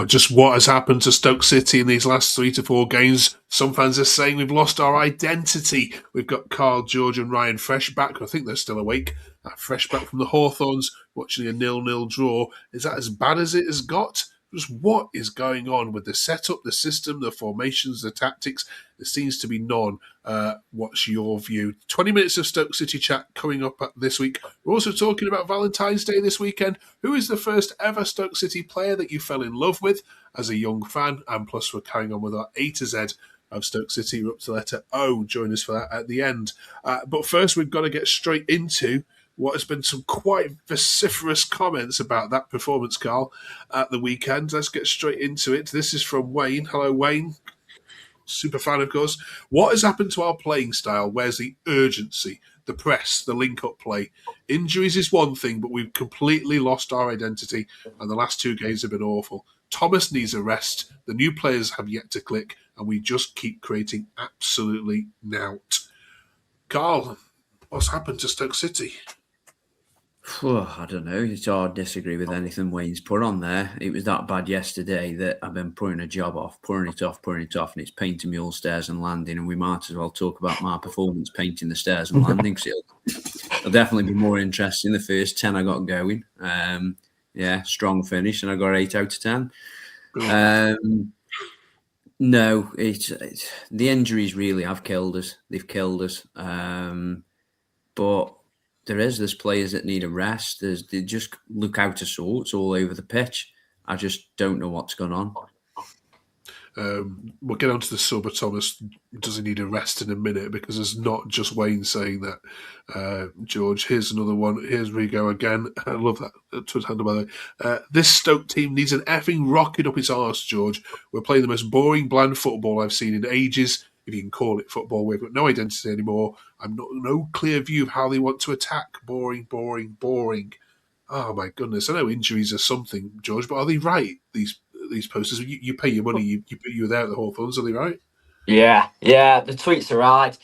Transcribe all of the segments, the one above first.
Just what has happened to Stoke City in these last 3 to 4 games. Some fans are saying we've lost our identity. We've got Carl, George, and Ryan fresh back. I think they're still awake. Fresh back from the Hawthornes, watching a 0-0 draw. Is that as bad as it has got? Just what is going on with the setup, the system, the formations, the tactics? There seems to be none. What's your view? 20 minutes of Stoke City chat coming up this week. We're also talking about Valentine's Day this weekend. Who is the first ever Stoke City player that you fell in love with as a young fan? And plus, we're carrying on with our A to Z of Stoke City. We're up to letter O. Join us for that at the end. But first, we've got to get straight into what has been some quite vociferous comments about that performance, Carl, at the weekend. Let's get straight into it. This is from Wayne. Hello, Wayne. Super fan, of course. What has happened to our playing style? Where's the urgency, the press, the link-up play? Injuries is one thing, but we've completely lost our identity, and the last 2 games have been awful. Thomas needs a rest. The new players have yet to click, and we just keep creating absolutely nout. Carl, what's happened to Stoke City? I don't know. It's hard to disagree with anything Wayne's put on there. It was that bad yesterday that I've been putting a job off, putting it off, and it's painting me all stairs and landing. And we might as well talk about my performance painting the stairs and landing. So it'll definitely be more interesting. The first 10 I got going. Strong finish, and I got 8 out of 10. No, it's the injuries really have killed us. They've killed us. But there's players that need a rest. They just look out of sorts all over the pitch. I just don't know what's going on. We'll get on to the Sorba Thomas. Does he need a rest in a minute? Because it's not just Wayne saying that. George, here's another one. Here's Rigo again. I love that Twitter handle, by the way. This Stoke team needs an effing rocket up its arse, George. We're playing the most boring, bland football I've seen in ages. If you can call it football, we've got no identity anymore. No clear view of how they want to attack. Boring, boring, boring. Oh my goodness! I know injuries are something, George, but are they right? These posters, you pay your money. You were there at the Hawthornes, are they right? Yeah. The tweets are right.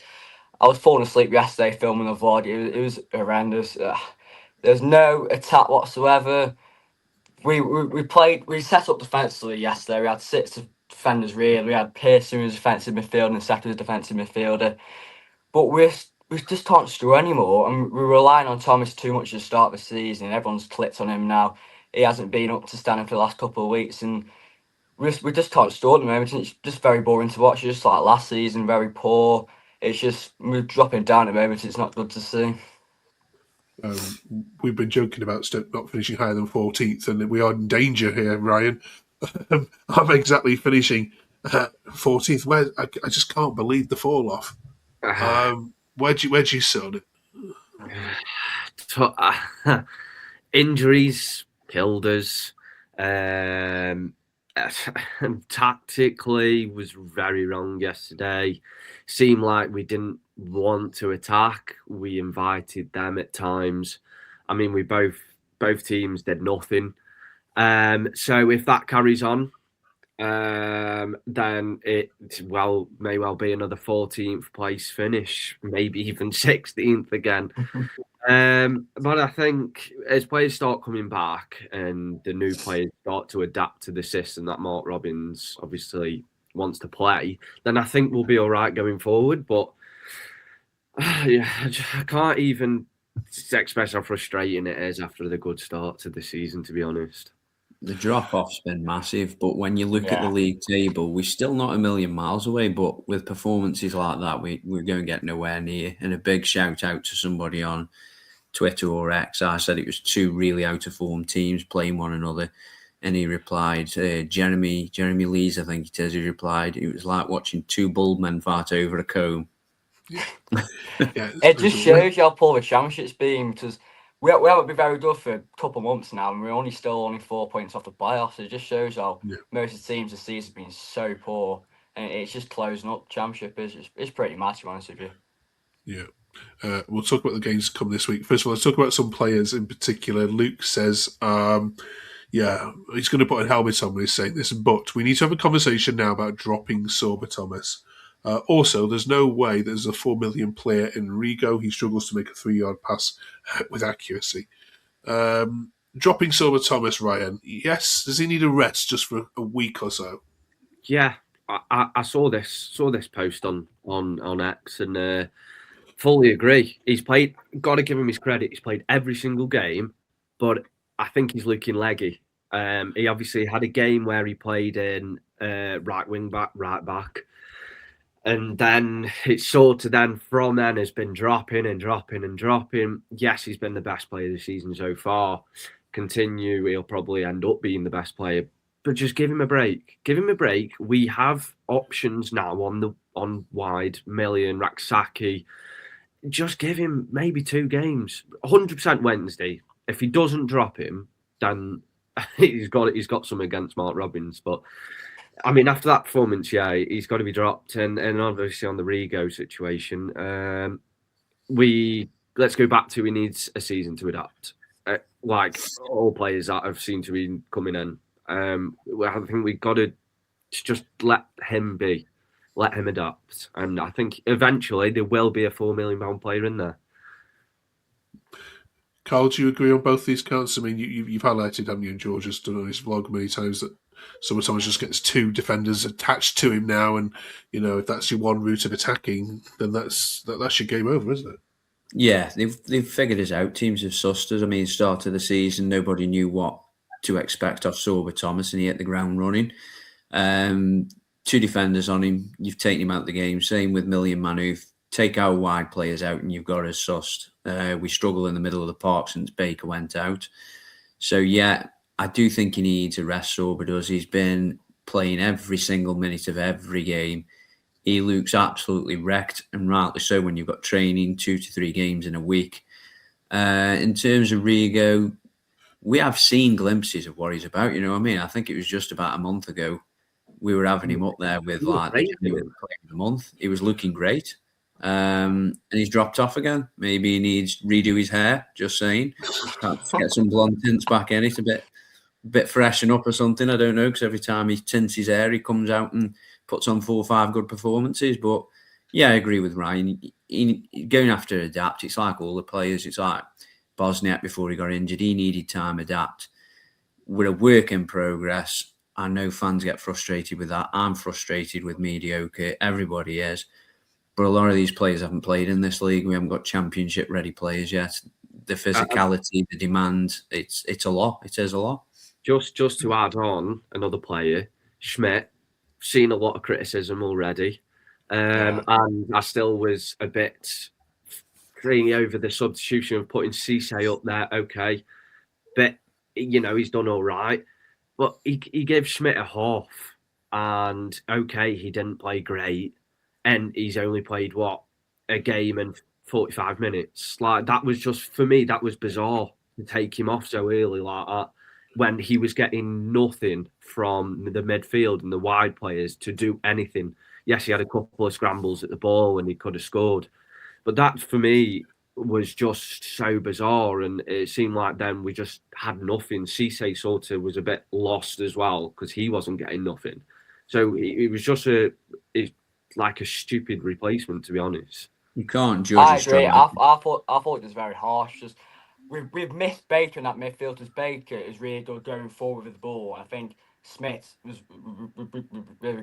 I was falling asleep yesterday filming the vlog. It was horrendous. There's no attack whatsoever. We set up defensively yesterday. We had 6 defenders really. We had Pearson as defensive midfielder and Seth as defensive midfielder. But we just can't score anymore, and we're relying on Thomas too much at the start of the season. Everyone's clicked on him now. He hasn't been up to standing for the last couple of weeks, and we just can't score at the moment. It's just very boring to watch. It's just like last season, very poor. It's just we're dropping down at the moment. It's not good to see. We've been joking about Stoke not finishing higher than 14th, and we are in danger here, Ryan. I'm exactly finishing 14th. Where I just can't believe the fall off. Where'd you sit it? Injuries killed us. Tactically was very wrong yesterday. Seemed like we didn't want to attack. We invited them at times. I mean, we both teams did nothing. So if that carries on, then it may well be another 14th place finish, maybe even 16th again. But I think as players start coming back and the new players start to adapt to the system that Mark Robins obviously wants to play, then I think we'll be all right going forward. But I can't even express how frustrating it is after the good start to the season, to be honest. The drop-off's been massive, but when you look at the league table, we're still not a million miles away, but with performances like that, we're going to get nowhere near. And a big shout-out to somebody on Twitter or X. I said it was 2 really out-of-form teams playing one another, and he replied, Jeremy Lees, I think it is, he replied, it was like watching 2 bald men fight over a comb. Yeah, it just shows you how poor the championship's been, because we haven't been very good for a couple of months now, and we're only 4 points off the playoffs. It just shows how most of the teams this season have been so poor, and it's just closing up. Championship is pretty mad, to be honest with you. Yeah. We'll talk about the games to come this week. First of all, let's talk about some players in particular. Luke says, he's going to put a helmet on when he's saying this, but we need to have a conversation now about dropping Sorba Thomas. Also, there's no way there's a 4 million player in Rigo. He struggles to make a 3-yard pass with accuracy. Dropping Sorba Thomas, Ryan. Yes, does he need a rest just for a week or so? Yeah, I saw this post on X and fully agree. He's played. Got to give him his credit. He's played every single game, but I think he's looking leggy. He obviously had a game where he played in right wing back, right back, and then it's sort of then from then has been dropping and dropping and dropping. Yes, he's been the best player this season so far. Continue, he'll probably end up being the best player. But just give him a break. Give him a break. We have options now on wide, Million, Raksaki. Just give him maybe 2 games. 100% Wednesday. If he doesn't drop him, then he's got some against Mark Robbins. But I mean, after that performance, yeah, he's got to be dropped. And obviously on the Rigo situation, let's go back to he needs a season to adapt. Like all players that have seemed to be coming in, I think we've got to just let him be, let him adapt, and I think eventually there will be a £4 million player in there. Carl, do you agree on both these counts? I mean, you've highlighted, haven't you, and George has done on his vlog many times that sometimes just gets 2 defenders attached to him now, and if that's your one route of attacking, then that's your game over, isn't it? Yeah, they've figured us out. Teams have sussed us. I mean, start of the season, nobody knew what to expect off Sorba Thomas, and he hit the ground running. 2 defenders on him, you've taken him out of the game. Same with Million Manu. Take our wide players out, and you've got us sussed. We struggle in the middle of the park since Baker went out. So yeah, I do think he needs a rest. Sorba does. He's been playing every single minute of every game. He looks absolutely wrecked, and rightly so when you've got training 2 to 3 games in a week. In terms of Rigo, we have seen glimpses of what he's about. You know what I mean? I think it was just about a month ago we were having him up there with like the month. He was looking great, and he's dropped off again. Maybe he needs redo his hair. Just saying, perhaps get some blonde tints back in it a bit freshen up or something. I don't know, because every time he tints his hair, he comes out and puts on 4 or 5 good performances. But yeah, I agree with Ryan. He going after adapt. It's like all the players. It's like Bosniak before he got injured. He needed time to adapt. We're a work in progress. I know fans get frustrated with that. I'm frustrated with mediocre. Everybody is. But a lot of these players haven't played in this league. We haven't got championship ready players yet. The physicality, the demand, it's a lot. It is a lot. Just to add on another player, Schmidt, seen a lot of criticism already. And I still was a bit freeing over the substitution of putting Cisse up there. Okay. But, he's done all right. But he gave Schmidt a half. And, okay, he didn't play great. And he's only played, a game and 45 minutes. Like, that was just, for me, that was bizarre to take him off so early like that, when he was getting nothing from the midfield and the wide players to do anything. Yes, he had a couple of scrambles at the ball and he could have scored. But that, for me, was just so bizarre. And it seemed like then we just had nothing. Cisse sort of was a bit lost as well because he wasn't getting nothing. So it was just like a stupid replacement, to be honest. You can't judge. I agree. I thought it was very harsh. Just we've missed Baker in that midfield. Because Baker is really good going forward with the ball. I think Smith was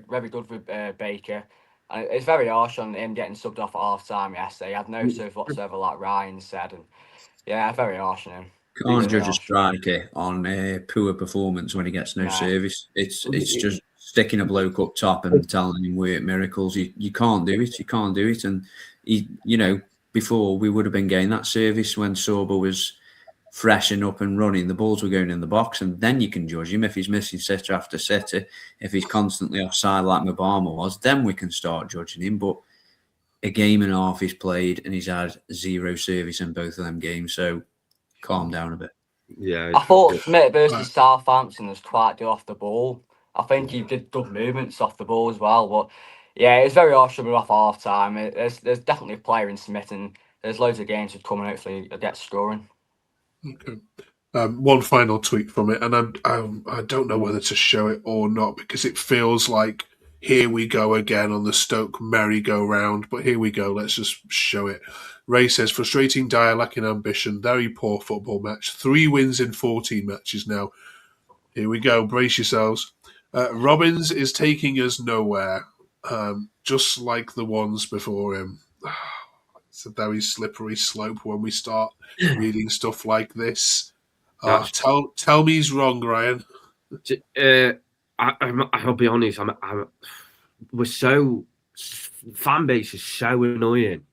very good with Baker. And it's very harsh on him getting subbed off at half time yesterday. He had no serve whatsoever, like Ryan said, and yeah, very harsh on him. Can't judge a striker on poor performance when he gets no service. It's just sticking a bloke up top and telling him work miracles. You can't do it. You can't do it. And before we would have been getting that service when Sorba was fresh and up and running. The balls were going in the box, and then you can judge him if he's missing sitter after sitter. If he's constantly offside like Mabama was, then we can start judging him. But a game and a half he's played, and he's had 0 service in both of them games. So calm down a bit. Yeah, I thought Smith versus Southampton was quite good off the ball. I think he did good movements off the ball as well. But yeah, it's very harsh to be off half time. There's definitely a player in Smith, and there's loads of games to come, and hopefully he'll get scoring. Okay. One final tweet from it, and I don't know whether to show it or not because it feels like here we go again on the Stoke merry-go-round. But here we go. Let's just show it. Ray says, frustrating dire, lacking ambition, very poor football match. 3 wins in 14 matches now. Here we go. Brace yourselves. Robbins is taking us nowhere, just like the ones before him. It's a very slippery slope when we start reading stuff like this. Tell me he's wrong, Ryan. I'll be honest. Fan base is so annoying,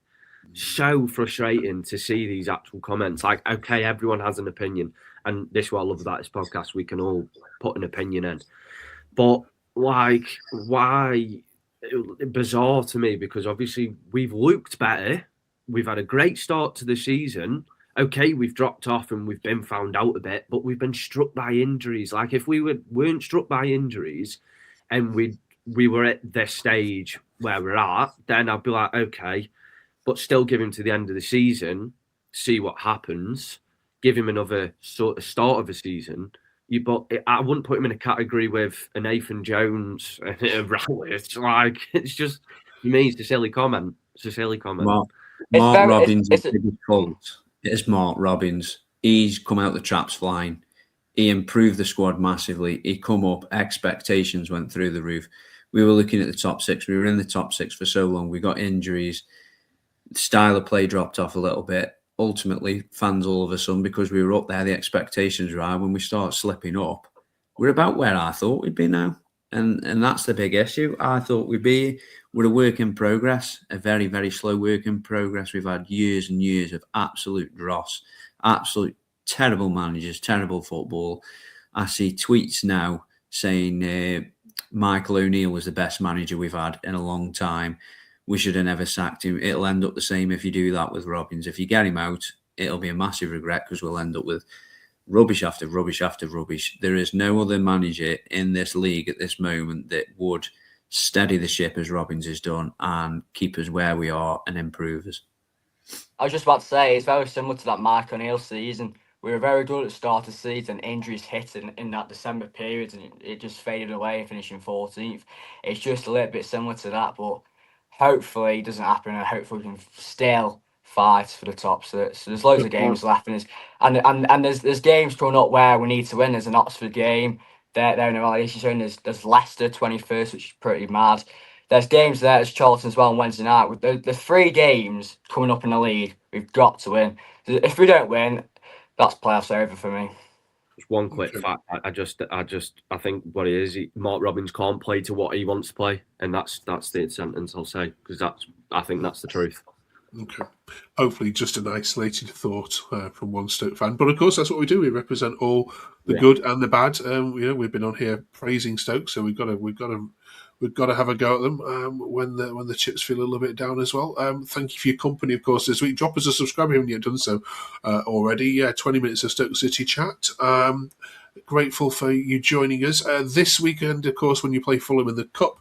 so frustrating to see these actual comments. Like, okay, everyone has an opinion, and this is what I love about this podcast. We can all put an opinion in, but like, why? Bizarre to me, because obviously we've looked better. We've had a great start to the season. Okay, we've dropped off and we've been found out a bit, but we've been struck by injuries. Like, if we weren't struck by injuries and we were at this stage where we're at, then I'd be like, okay, but still give him to the end of the season, see what happens, give him another sort of start of a season. I wouldn't put him in a category with a Nathan Jones and a Rowley. It's like, it's just, to me, it's a silly comment. It's a silly comment. Mark Robbins' biggest fault is Mark Robbins. He's come out the traps flying. He improved the squad massively. He come up, expectations went through the roof. We were looking at the top 6. We were in the top 6 for so long. We got injuries. The style of play dropped off a little bit. Ultimately, fans all of a sudden, because we were up there, the expectations were high. When we start slipping up, we're about where I thought we'd be now. And that's the big issue. I thought we're a work in progress, a very, very slow work in progress. We've had years and years of absolute dross, absolute terrible managers, terrible football. I see tweets now saying Michael O'Neill was the best manager we've had in a long time. We should have never sacked him. It'll end up the same if you do that with Robbins. If you get him out, it'll be a massive regret, because we'll end up with rubbish after rubbish after rubbish. There is no other manager in this league at this moment that would steady the ship as Robbins has done and keep us where we are and improve us. I was just about to say, it's very similar to that Mike O'Neill season. We were very good at the start of the season. Injuries hit in that December period, and it just faded away, finishing 14th. It's just a little bit similar to that, but hopefully it doesn't happen, and hopefully we can still fight for the top. So there's loads of games left, and there's games coming up where we need to win. There's an Oxford game. They're in a relegation zone. There's Leicester 21st, which is pretty mad. There's games there. There's Charlton as well on Wednesday night. With the 3 games coming up in the league, we've got to win. If we don't win, that's playoffs over for me. Just one quick fact. I think what it is, Mark Robbins can't play to what he wants to play, and that's the sentence I'll say, because I think that's the truth. Okay. Hopefully just an isolated thought from one Stoke fan. But of course, that's what we do. We represent all the good and the bad. We've been on here praising Stoke, so we've got to have a go at them when the chips feel a little bit down as well. Thank you for your company, of course, this week. Drop us a subscribe if you haven't yet done so already. 20 minutes of Stoke City chat. Grateful for you joining us. This weekend, of course, when you play Fulham in the Cup,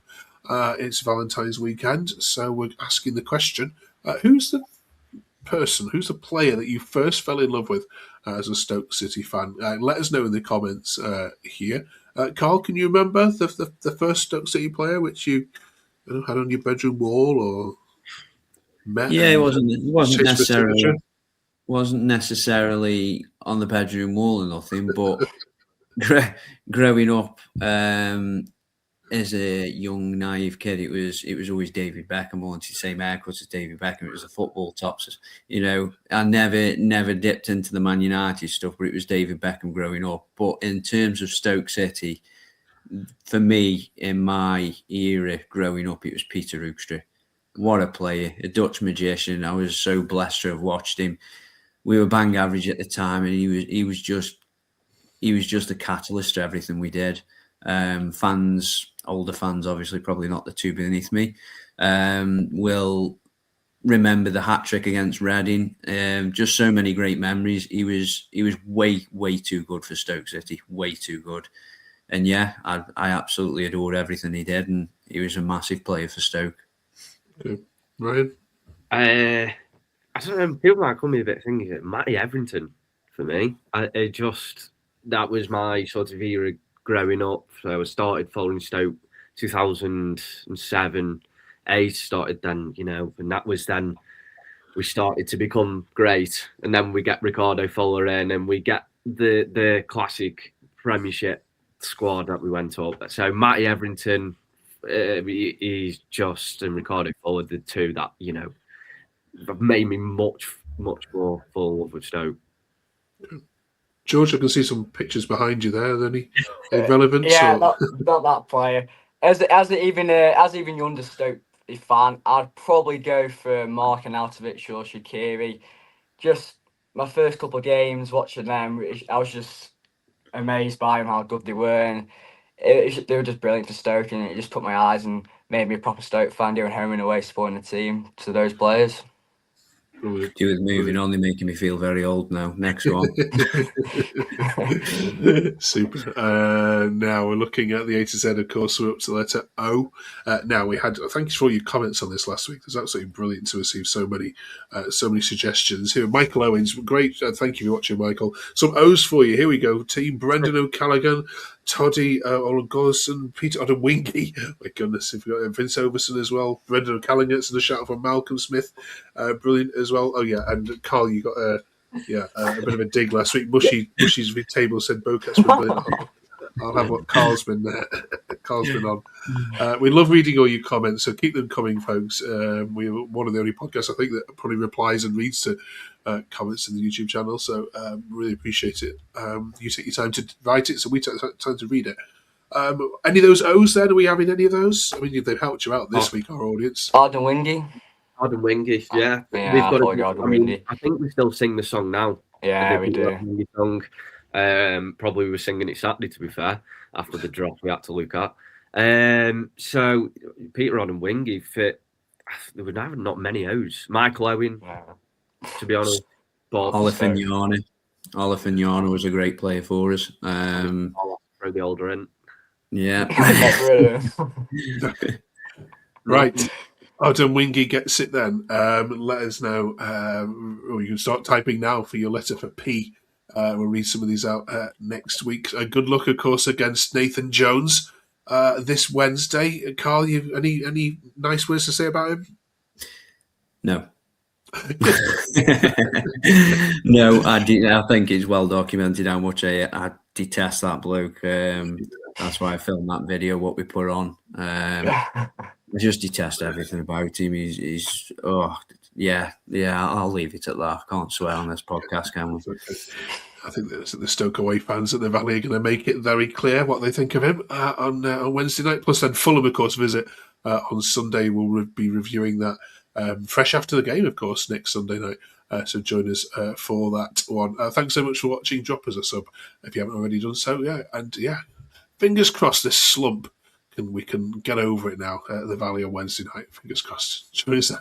it's Valentine's weekend, so we're asking the question, who's the player that you first fell in love with as a Stoke City fan? Let us know in the comments here. Carl, can you remember the first Stoke City player which you had on your bedroom wall or met? Yeah, it wasn't necessarily on the bedroom wall or nothing, but growing up as a young naive kid, it was always David Beckham. I wanted the same haircut as David Beckham. It was the football tops. I never dipped into the Man United stuff, but it was David Beckham growing up. But in terms of Stoke City, for me, in my era growing up, it was Peter Hoekstra. What a player, a Dutch magician. I was so blessed to have watched him. We were bang average at the time, and he was just a catalyst to everything we did. Older fans, obviously, probably not the two beneath me, will remember the hat trick against Reading. Just so many great memories. He was way too good for Stoke City, way too good. And yeah, I absolutely adored everything he did, and he was a massive player for Stoke. Okay. Ryan? I don't know, people might call me a bit thingy. Matty Everington for me. That was my sort of era growing up. So I started following Stoke 2007, 8 started then, and that was then we started to become great. And then we get Ricardo Fuller in, and we get the classic Premiership squad that we went up. So Matty Everington, he's just, and Ricardo Fuller, the two that, have made me much more full of Stoke. George, I can see some pictures behind you there. Any relevance? Yeah, not that player. As even younger Stoke fan, I'd probably go for Mark Arnautovic or Shaqiri. Just my first couple of games watching them, I was just amazed by them, how good they were, and they were just brilliant for Stoke, and it just took my eyes and made me a proper Stoke fan, doing home and away supporting the team to those players. Brilliant. He was moving on, they're making me feel very old now. Next one. Super. Now we're looking at the A to Z, of course. We're up to the letter O. Now we had, thank you for all your comments on this last week. It was absolutely brilliant to receive so many suggestions here. Michael Owens, great. Thank you for watching, Michael. Some O's for you. Here we go. Team Brendan O'Callaghan, Toddy Olagolson, Peter Odewingie. My goodness, if we got Vince Overson as well. Brendan O'Callaghan gets in a shout from Malcolm Smith. Brilliant as well. Oh, yeah. And Carl, you got a bit of a dig last week. Mushy's table said Bocat's been brilliant. I'll have what Carl's been on. We love reading all your comments, so keep them coming, folks. We're one of the only podcasts, I think, that probably replies and reads to comments in the YouTube channel, so really appreciate it. You take your time to write it, so we take time to read it. Any of those O's then? Are we having any of those? I mean, they've helped you out this week, our audience. Odewingie. Odewingie, yeah. Yeah, I think we still sing the song now. Yeah, we do. Song. Probably we were singing it Saturday, to be fair, after the drop we had to look at. So Peter Odewingie fit. There were not many O's. Michael Owen, to be honest. Oliver Yarner was a great player for us. Throw the older end. Yeah. Right. Odewingie gets it then. Let us know. Or you can start typing now for your letter for P. We'll read some of these out next week. Good luck, of course, against Nathan Jones this Wednesday. Carl, you any nice words to say about him? No. No, I think it's well documented how much I detest that bloke. That's why I filmed that video, what we put on. I just detest everything about him. He's I'll leave it at that. I can't swear on this podcast, can we? I think the Stoke away fans at the Valley are going to make it very clear what they think of him on Wednesday night. Plus, then Fulham, of course, visit on Sunday. We'll be reviewing that fresh after the game, of course, next Sunday night. So join us for that one. Thanks so much for watching. Drop us a sub if you haven't already done so. Fingers crossed this slump we can get over it now at the Valley on Wednesday night. Fingers crossed. Join us then.